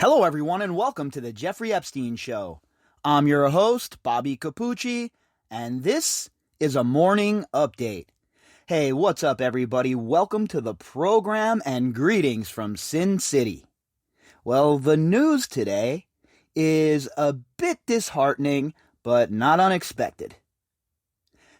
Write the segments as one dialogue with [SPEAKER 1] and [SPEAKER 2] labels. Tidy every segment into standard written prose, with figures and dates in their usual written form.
[SPEAKER 1] Hello, everyone, and welcome to the Jeffrey Epstein Show. I'm your host, Bobbycapucci, and this is a morning update. Hey, what's up, everybody? Welcome to the program and greetings from Sin City. Well, the news today is a bit disheartening, but not unexpected.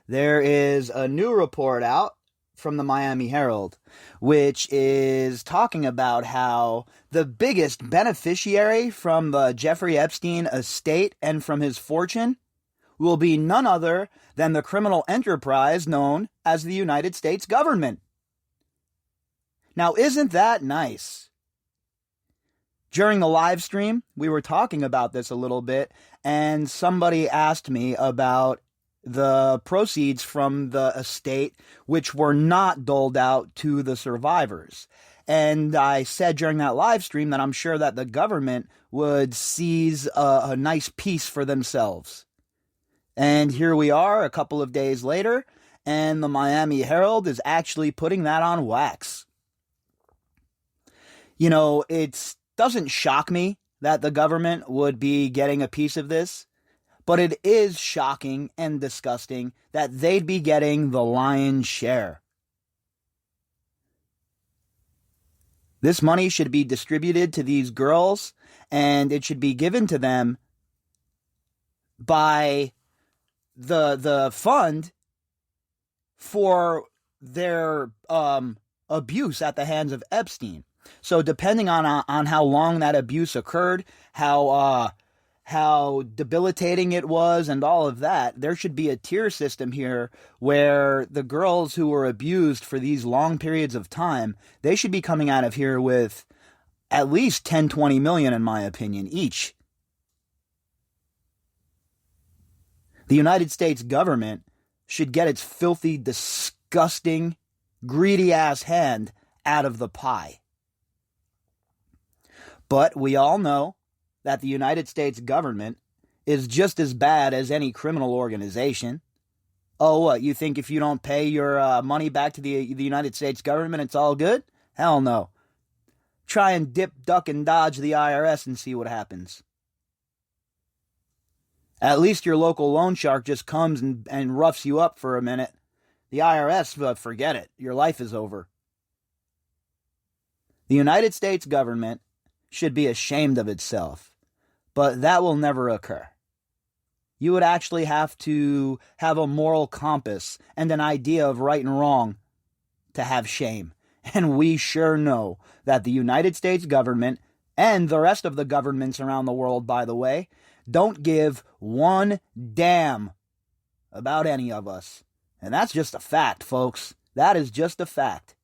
[SPEAKER 1] There is a new report out from the Miami Herald, which is talking about how the biggest beneficiary from the Jeffrey Epstein estate and from his fortune will be none other than the criminal enterprise known as the United States government. Now, isn't that nice? During the live stream, we were talking about this a little bit, and somebody asked me about the proceeds from the estate which were not doled out to the survivors. And I said during that live stream that I'm sure that the government would seize a nice piece for themselves. And here we are a couple of days later, and the Miami Herald is actually putting that on wax. You know, it doesn't shock me that the government would be getting a piece of this. But it is shocking and disgusting that they'd be getting the lion's share. This money should be distributed to these girls, and it should be given to them by the fund for their abuse at the hands of Epstein. So depending on how long that abuse occurred, how debilitating it was and all of that, there should be a tier system here where the girls who were abused for these long periods of time, they should be coming out of here with at least 10, 20 million, in my opinion, each. The United States government should get its filthy, disgusting, greedy-ass hand out of the pie. But we all know that the United States government is just as bad as any criminal organization. Oh, what, you think if you don't pay your money back to the United States government, it's all good? Hell no. Try and dip, duck, and dodge the IRS and see what happens. At least your local loan shark just comes and roughs you up for a minute. The IRS, forget it. Your life is over. The United States government should be ashamed of itself, but that will never occur. You would actually have to have a moral compass and an idea of right and wrong to have shame. And we sure know that the United States government, and the rest of the governments around the world, by the way, don't give one damn about any of us. And that's just a fact, folks. That is just a fact.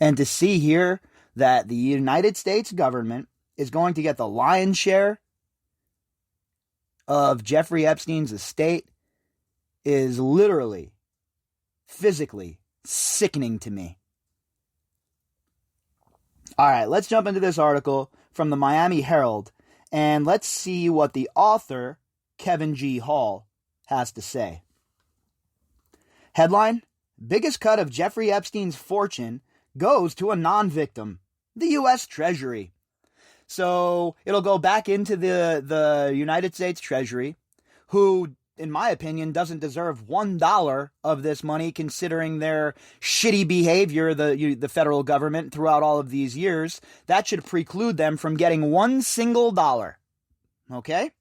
[SPEAKER 1] And to see here that the United States government is going to get the lion's share of Jeffrey Epstein's estate is literally, physically sickening to me. All right, let's jump into this article from the Miami Herald, and let's see what the author, Kevin G. Hall, has to say. Headline: Biggest cut of Jeffrey Epstein's fortune goes to a non-victim, the U.S. Treasury. So it'll go back into the United States Treasury, who, in my opinion, doesn't deserve $1 of this money, considering their shitty behavior, the federal government, throughout all of these years. That should preclude them from getting one single dollar. Okay?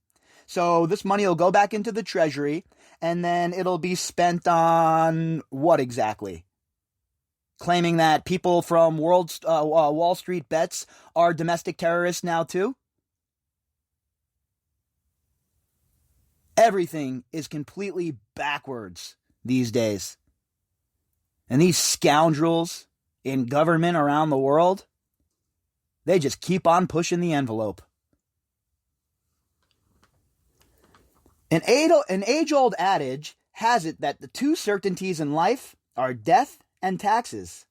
[SPEAKER 1] So this money will go back into the Treasury, and then it'll be spent on what exactly? Claiming that people from Wall Street bets are domestic terrorists now too? Everything is completely backwards these days. And these scoundrels in government around the world, they just keep on pushing the envelope. An age-old adage has it that the two certainties in life are death and taxes.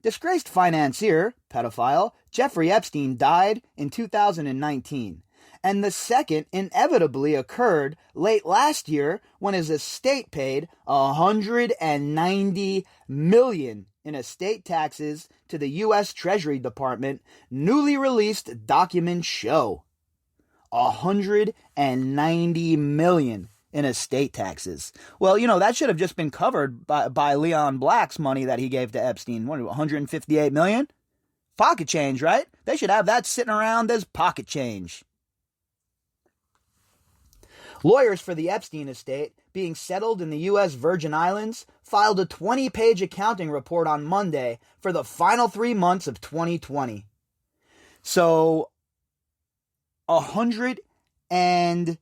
[SPEAKER 1] Disgraced financier, pedophile, Jeffrey Epstein died in 2019, and the second inevitably occurred late last year when his estate paid $190 million in estate taxes to the U.S. Treasury Department, newly released documents show. $190 million in estate taxes. Well, that should have just been covered by Leon Black's money that he gave to Epstein. What, $158 million? Pocket change, right? They should have that sitting around as pocket change. Lawyers for the Epstein estate, being settled in the U.S. Virgin Islands, filed a 20-page accounting report on Monday for the final 3 months of 2020. So, $190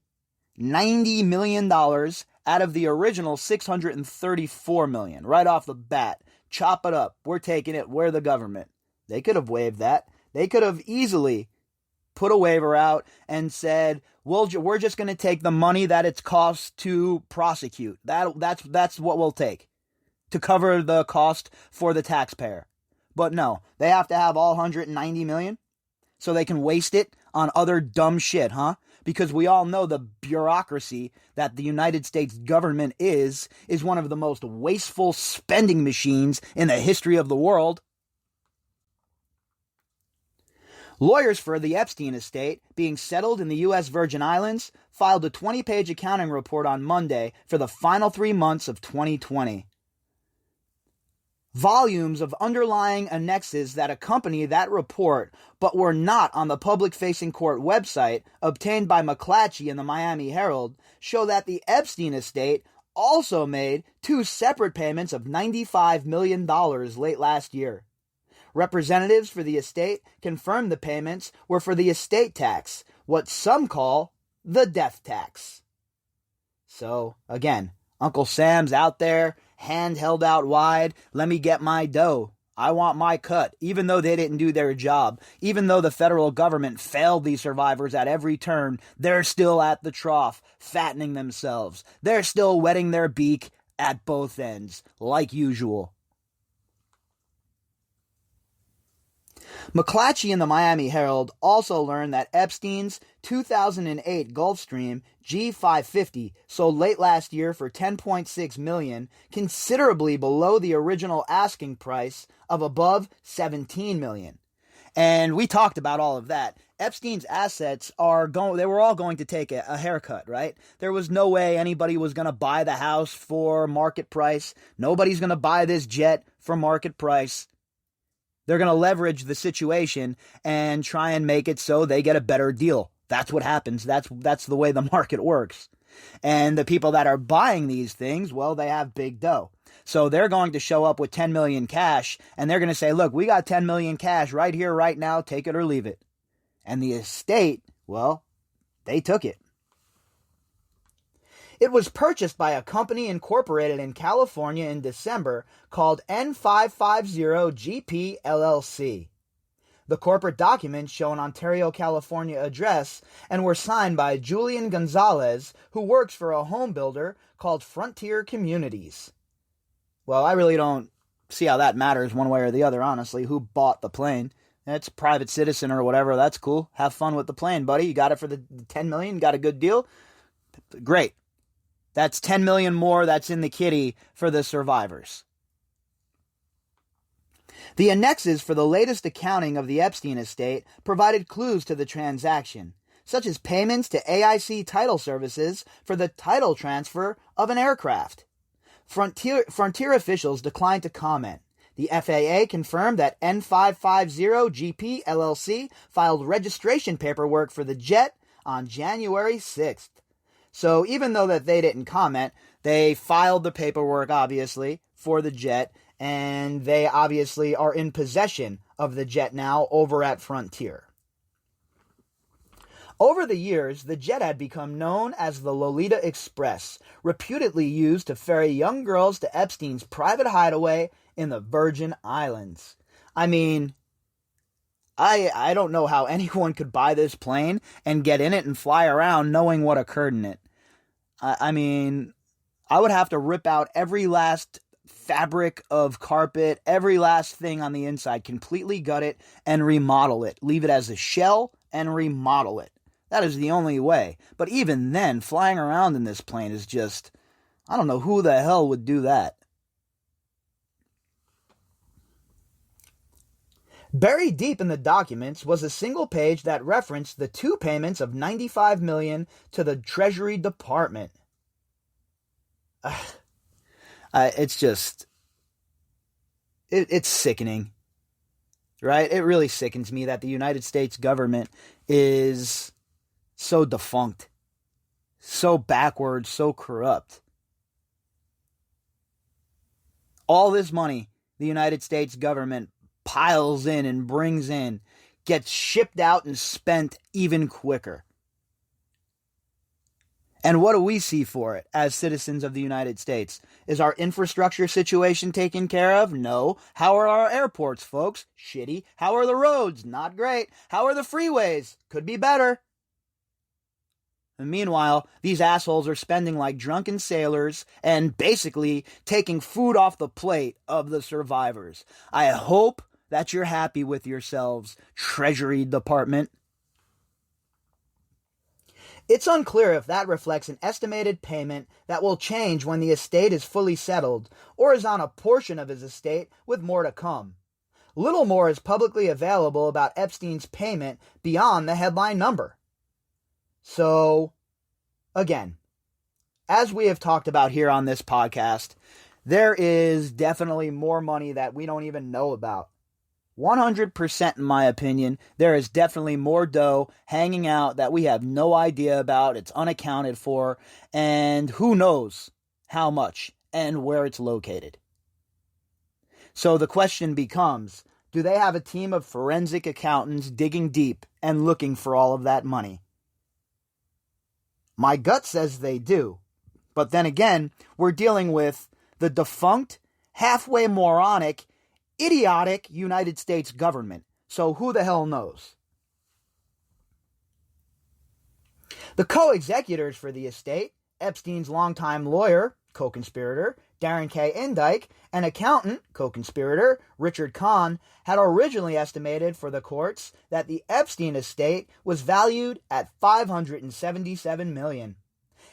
[SPEAKER 1] million out of the original $634 million, right off the bat. Chop it up. We're taking it. We're the government. They could have waived that. They could have easily put a waiver out and said, we're just going to take the money that it's cost to prosecute. That's what we'll take to cover the cost for the taxpayer. But no, they have to have all $190 million so they can waste it on other dumb shit, huh? Because we all know the bureaucracy that the United States government is one of the most wasteful spending machines in the history of the world. Lawyers for the Epstein estate, being settled in the U.S. Virgin Islands, filed a 20-page accounting report on Monday for the final 3 months of 2020. Volumes of underlying annexes that accompany that report, but were not on the public-facing court website obtained by McClatchy and the Miami Herald, show that the Epstein estate also made 2 separate payments of $95 million late last year. Representatives for the estate confirmed the payments were for the estate tax, what some call the death tax. So, again, Uncle Sam's out there, hand held out wide, let me get my dough. I want my cut, even though they didn't do their job. Even though the federal government failed these survivors at every turn, they're still at the trough, fattening themselves. They're still wetting their beak at both ends, like usual. McClatchy and the Miami Herald also learned that Epstein's 2008 Gulfstream G550 sold late last year for $10.6 million, considerably below the original asking price of above $17 million. And we talked about all of that. Epstein's assets they were all going to take a haircut, right? There was no way anybody was going to buy the house for market price. Nobody's going to buy this jet for market price. They're going to leverage the situation and try and make it so they get a better deal. That's what happens. That's the way the market works. And the people that are buying these things, well, they have big dough. So they're going to show up with 10 million cash and they're going to say, look, we got 10 million cash right here, right now. Take it or leave it. And the estate, well, they took it. It was purchased by a company incorporated in California in December called N550GP LLC. The corporate documents show an Ontario, California address and were signed by Julian Gonzalez, who works for a home builder called Frontier Communities. Well, I really don't see how that matters one way or the other, honestly. Who bought the plane? It's a private citizen or whatever. That's cool. Have fun with the plane, buddy. You got it for the $10 million. Got a good deal. Great. That's $10 million more that's in the kitty for the survivors. The annexes for the latest accounting of the Epstein estate provided clues to the transaction, such as payments to AIC Title Services for the title transfer of an aircraft. Frontier officials declined to comment. The FAA confirmed that N550GP LLC filed registration paperwork for the jet on January 6th. So even though that they didn't comment, they filed the paperwork, obviously, for the jet, and they obviously are in possession of the jet now over at Frontier. Over the years, the jet had become known as the Lolita Express, reputedly used to ferry young girls to Epstein's private hideaway in the Virgin Islands. I mean, I don't know how anyone could buy this plane and get in it and fly around knowing what occurred in it. I mean, I would have to rip out every last fabric of carpet, every last thing on the inside, completely gut it and remodel it. Leave it as a shell and remodel it. That is the only way. But even then, flying around in this plane is just, I don't know who the hell would do that. Buried deep in the documents was a single page that referenced the two payments of $95 million to the Treasury Department. It's just, it's sickening, right? It really sickens me that the United States government is so defunct, so backwards, so corrupt. All this money the United States government piles in and brings in gets shipped out and spent even quicker. And what do we see for it as citizens of the United States? Is our infrastructure situation taken care of? No. How are our airports, folks? Shitty. How are the roads? Not great. How are the freeways? Could be better. And meanwhile, these assholes are spending like drunken sailors and basically taking food off the plate of the survivors. I hope that you're happy with yourselves, Treasury Department. It's unclear if that reflects an estimated payment that will change when the estate is fully settled, or is on a portion of his estate with more to come. Little more is publicly available about Epstein's payment beyond the headline number. So, again, as we have talked about here on this podcast, there is definitely more money that we don't even know about. 100% in my opinion, there is definitely more dough hanging out that we have no idea about, it's unaccounted for, and who knows how much and where it's located. So the question becomes, do they have a team of forensic accountants digging deep and looking for all of that money? My gut says they do, but then again, we're dealing with the defunct, halfway moronic, idiotic United States government. So who the hell knows? The co-executors for the estate, Epstein's longtime lawyer, co-conspirator, Darren K. Indyke, and accountant, co-conspirator, Richard Kahn, had originally estimated for the courts that the Epstein estate was valued at $577 million.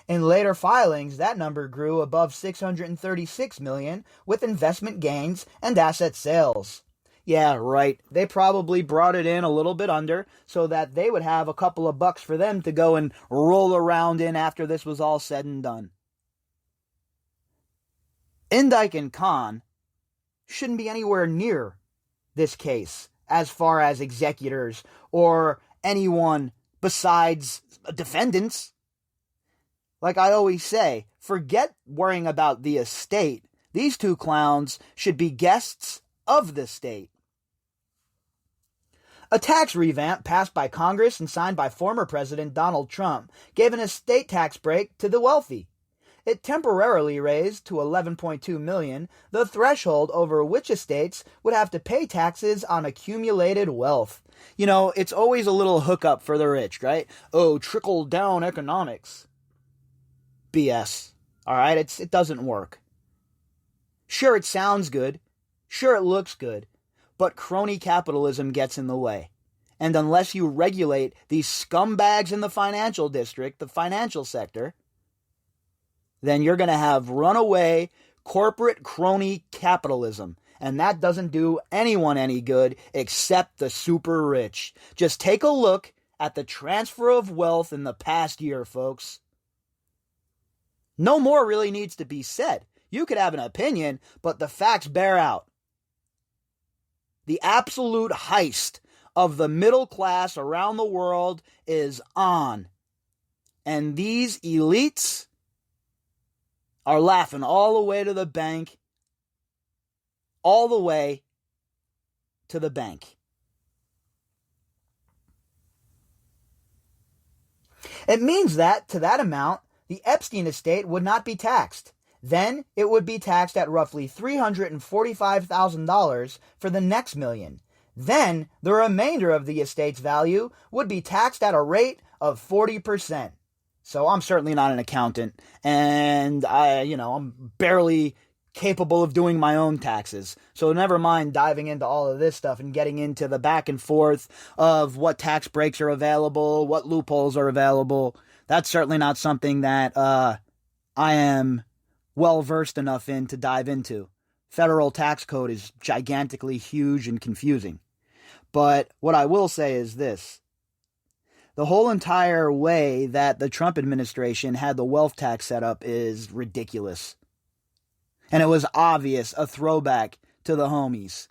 [SPEAKER 1] In later filings, that number grew above $636 million with investment gains and asset sales. Yeah, right. They probably brought it in a little bit under so that they would have a couple of bucks for them to go and roll around in after this was all said and done. Indyke and Kahn shouldn't be anywhere near this case as far as executors or anyone besides defendants. Like I always say, forget worrying about the estate. These two clowns should be guests of the state. A tax revamp passed by Congress and signed by former President Donald Trump gave an estate tax break to the wealthy. It temporarily raised to $11.2 million the threshold over which estates would have to pay taxes on accumulated wealth. You know, it's always a little hookup for the rich, right? Oh, trickle-down economics. BS. Alright, it doesn't work. Sure, it sounds good. Sure, it looks good. But crony capitalism gets in the way. And unless you regulate these scumbags in the financial district, the financial sector, then you're going to have runaway corporate crony capitalism. And that doesn't do anyone any good except the super rich. Just take a look at the transfer of wealth in the past year, folks. No more really needs to be said. You could have an opinion, but the facts bear out. The absolute heist of the middle class around the world is on. And these elites are laughing all the way to the bank. All the way to the bank. It means that, to that amount, the Epstein estate would not be taxed. Then it would be taxed at roughly $345,000 for the next million. Then the remainder of the estate's value would be taxed at a rate of 40%. So I'm certainly not an accountant, and I'm barely capable of doing my own taxes. So never mind diving into all of this stuff and getting into the back and forth of what tax breaks are available, what loopholes are available. That's certainly not something that I am well versed enough in to dive into. Federal tax code is gigantically huge and confusing. But what I will say is this. The whole entire way that the Trump administration had the wealth tax set up is ridiculous. And it was obvious a throwback to the homies.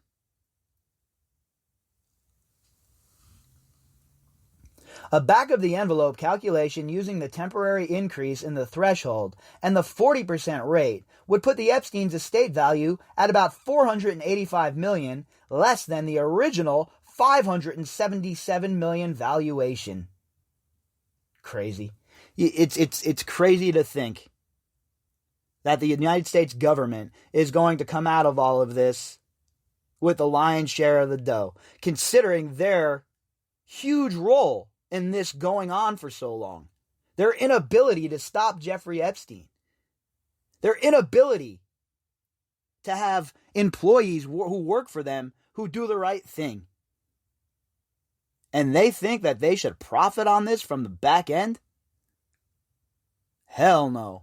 [SPEAKER 1] A back-of-the-envelope calculation using the temporary increase in the threshold and the 40% rate would put the Epstein's estate value at about $485 million, less than the original $577 million valuation. Crazy. It's crazy to think that the United States government is going to come out of all of this with the lion's share of the dough, considering their huge role in this going on for so long. Their inability to stop Jeffrey Epstein. Their inability to have employees who work for them who do the right thing. And they think that they should profit on this from the back end? Hell no.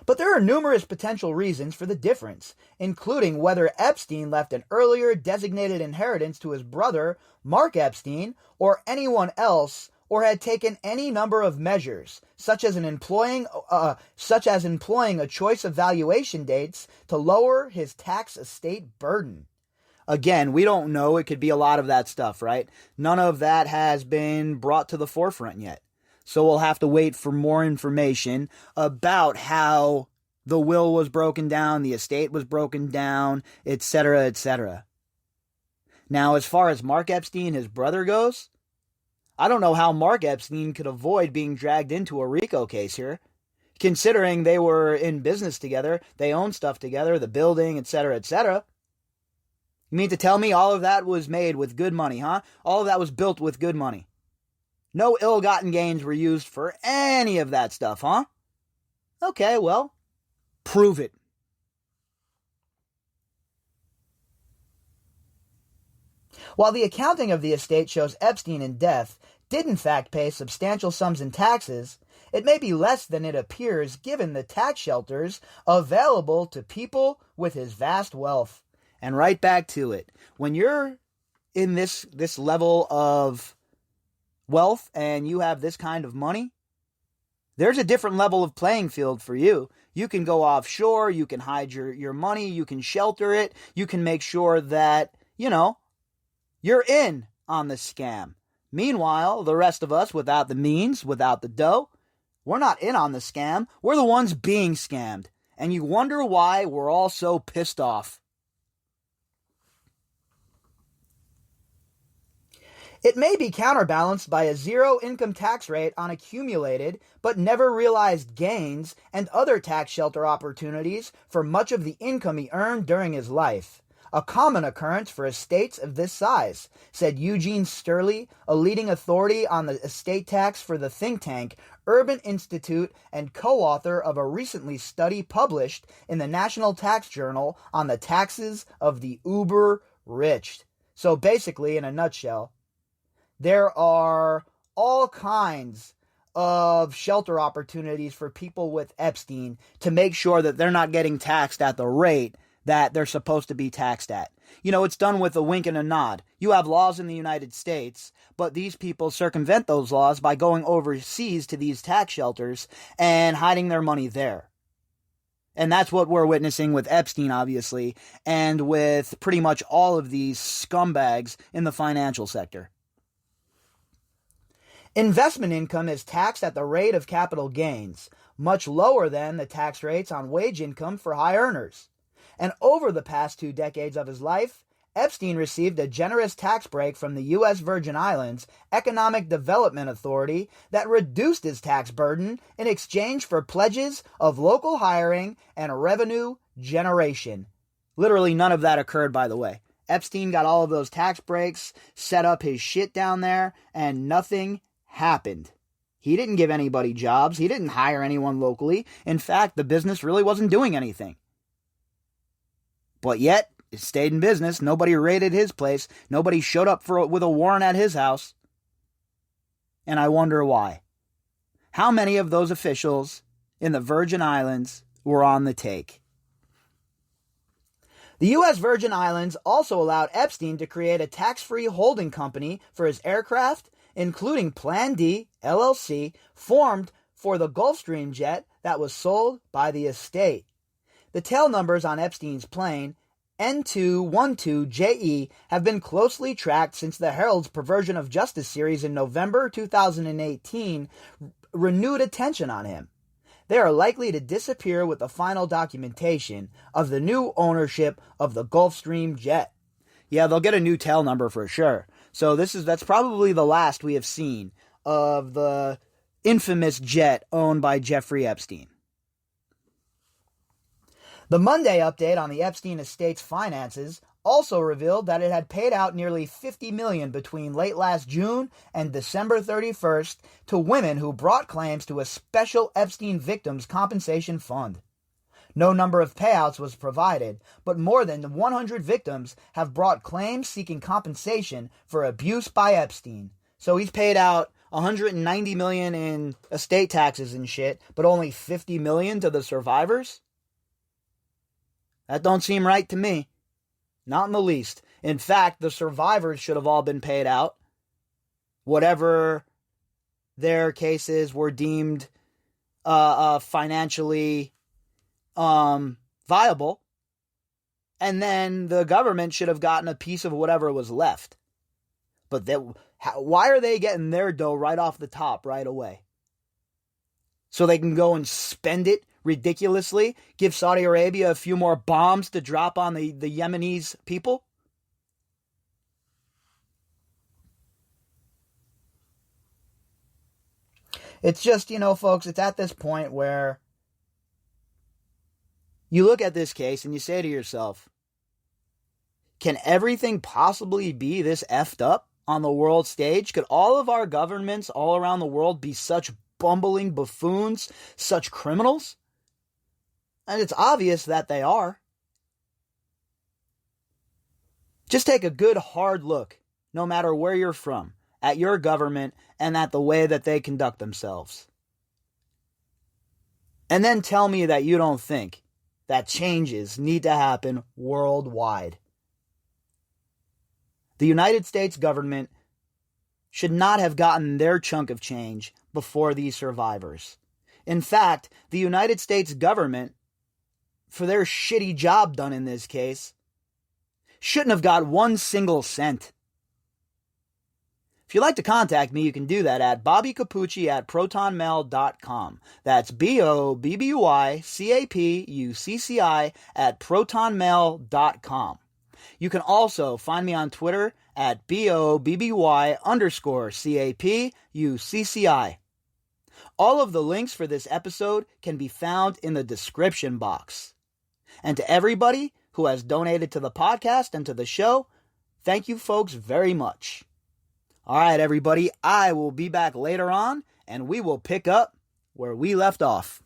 [SPEAKER 1] But there are numerous potential reasons for the difference, including whether Epstein left an earlier designated inheritance to his brother, Mark Epstein, or anyone else, or had taken any number of measures, such as employing a choice of valuation dates to lower his tax estate burden. Again, we don't know. It could be a lot of that stuff, right? None of that has been brought to the forefront yet. So we'll have to wait for more information about how the will was broken down, the estate was broken down, etc., etc. Now, as far as Mark Epstein, his brother, goes, I don't know how Mark Epstein could avoid being dragged into a RICO case here, considering they were in business together, they owned stuff together, the building, etc., etc. You mean to tell me all of that was made with good money, huh? All of that was built with good money. No ill-gotten gains were used for any of that stuff, huh? Okay, well, prove it. While the accounting of the estate shows Epstein in death did in fact pay substantial sums in taxes, it may be less than it appears given the tax shelters available to people with his vast wealth. And right back to it. When you're in this level of wealth and you have this kind of money, there's a different level of playing field for you. You can go offshore, you can hide your money, you can shelter it, you can make sure that, you're in on the scam. Meanwhile, the rest of us, without the means, without the dough, we're not in on the scam. We're the ones being scammed. And you wonder why we're all so pissed off. It may be counterbalanced by a zero income tax rate on accumulated but never realized gains and other tax shelter opportunities for much of the income he earned during his life. A common occurrence for estates of this size, said Eugene Sterling, a leading authority on the estate tax for the think tank Urban Institute and co-author of a recently study published in the National Tax Journal on the taxes of the uber rich. So basically, in a nutshell, there are all kinds of shelter opportunities for people with Epstein to make sure that they're not getting taxed at the rate that they're supposed to be taxed at. It's done with a wink and a nod. You have laws in the United States, but these people circumvent those laws by going overseas to these tax shelters and hiding their money there. And that's what we're witnessing with Epstein, obviously, and with pretty much all of these scumbags in the financial sector. Investment income is taxed at the rate of capital gains, much lower than the tax rates on wage income for high earners. And over the past 2 decades of his life, Epstein received a generous tax break from the U.S. Virgin Islands Economic Development Authority that reduced his tax burden in exchange for pledges of local hiring and revenue generation. Literally none of that occurred, by the way. Epstein got all of those tax breaks, set up his shit down there, and nothing happened. He didn't give anybody jobs. He didn't hire anyone locally. In fact, the business really wasn't doing anything. But yet, it stayed in business. Nobody raided his place. Nobody showed up with a warrant at his house. And I wonder why. How many of those officials in the Virgin Islands were on the take? The U.S. Virgin Islands also allowed Epstein to create a tax-free holding company for his aircraft, including Plan D, LLC, formed for the Gulfstream jet that was sold by the estate. The tail numbers on Epstein's plane, N212JE, have been closely tracked since the Herald's Perversion of Justice series in November 2018 renewed attention on him. They are likely to disappear with the final documentation of the new ownership of the Gulfstream jet. Yeah, they'll get a new tail number for sure. So that's probably the last we have seen of the infamous jet owned by Jeffrey Epstein. The Monday update on the Epstein estate's finances also revealed that it had paid out nearly $50 million between late last June and December 31st to women who brought claims to a special Epstein victims compensation fund. No number of payouts was provided, but more than 100 victims have brought claims seeking compensation for abuse by Epstein. So he's paid out $190 million in estate taxes and shit, but only $50 million to the survivors? That don't seem right to me. Not in the least. In fact, the survivors should have all been paid out. Whatever their cases were deemed financially viable. And then the government should have gotten a piece of whatever was left. But why are they getting their dough right off the top right away? So they can go and spend it ridiculously, give Saudi Arabia a few more bombs to drop on the Yemenis people? It's just, folks, it's at this point where you look at this case and you say to yourself, can everything possibly be this effed up on the world stage? Could all of our governments all around the world be such bumbling buffoons, such criminals? And it's obvious that they are. Just take a good hard look, no matter where you're from, at your government and at the way that they conduct themselves. And then tell me that you don't think that changes need to happen worldwide. The United States government should not have gotten their chunk of change before these survivors. In fact, the United States government, for their shitty job done in this case, shouldn't have got 1 single cent. If you'd like to contact me, you can do that at bobbycapucci@protonmail.com. That's BOBBYCAPUCCI at protonmail.com. You can also find me on Twitter at BOBBY_CAPUCCI. All of the links for this episode can be found in the description box. And to everybody who has donated to the podcast and to the show, thank you folks very much. All right, everybody, I will be back later on, and we will pick up where we left off.